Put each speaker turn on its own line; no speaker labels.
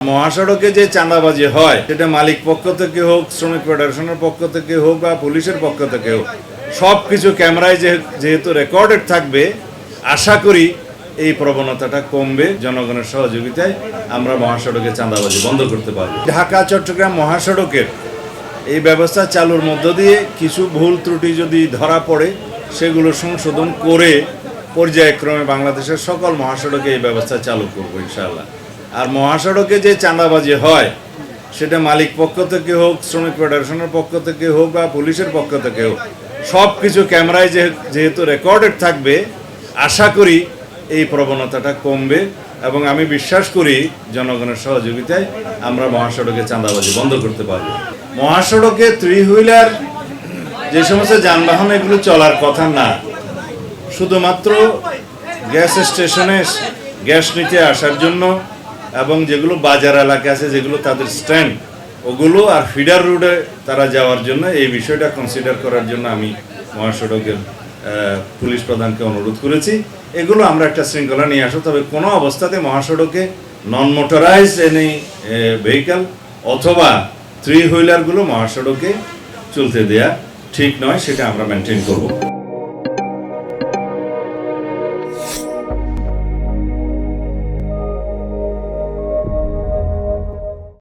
মহাসড়কে যে চাঁদাবাজি হয় সেটা মালিক পক্ষ থেকে হোক, শ্রমিক ফেডারেশনের পক্ষ থেকে হোক বা পুলিশের পক্ষ থেকে হোক, সবকিছু ক্যামেরায় যেহেতু রেকর্ডেড থাকবে, আশা করি এই প্রবণতাটা কমবে। জনগণের সহযোগিতায় আমরা মহাসড়কে চাঁদাবাজি বন্ধ করতে পারব। ঢাকা চট্টগ্রাম মহাসড়কের এই ব্যবস্থা চালুর মধ্য দিয়ে কিছু ভুল ত্রুটি যদি ধরা পড়ে সেগুলো সংশোধন করে পর্যায়ক্রমে বাংলাদেশের সকল মহাসড়কে এই ব্যবস্থা চালু করবো ইনশাআল্লাহ। আর মহাসড়কে যে চাঁদাবাজি হয় সেটা মালিক পক্ষ থেকে হোক, শ্রমিক ফেডারেশনের পক্ষ থেকে হোক বা পুলিশের পক্ষ থেকে হোক, সব কিছু ক্যামেরায় যেহেতু রেকর্ডেড থাকবে, আশা করি এই প্রবণতাটা কমবে এবং আমি বিশ্বাস করি জনগণের সহযোগিতায় আমরা মহাসড়কে চাঁদাবাজি বন্ধ করতে পারব। মহাসড়কে 3 হুইলার যে সমস্ত যানবাহন এগুলো চলার কথা না, শুধুমাত্র গ্যাস স্টেশনে গ্যাস নিতে আসার জন্য এবং যেগুলো বাজার এলাকা আছে যেগুলো তাদের স্ট্যান্ড ওগুলো আর ফিডার রোডে তারা যাওয়ার জন্য এই বিষয়টা কনসিডার করার জন্য আমি মহাসড়কের পুলিশ প্রধানকে অনুরোধ করেছি। এগুলো আমরা একটা শৃঙ্খলা নিয়ে আসো, তবে কোনো অবস্থাতে মহাসড়কে নন মোটরাইজড এনি ভেহিক্যাল অথবা 3 হুইলারগুলো মহাসড়কে চলতে দেয়া ঠিক নয়, সেটা আমরা মেনটেন করব।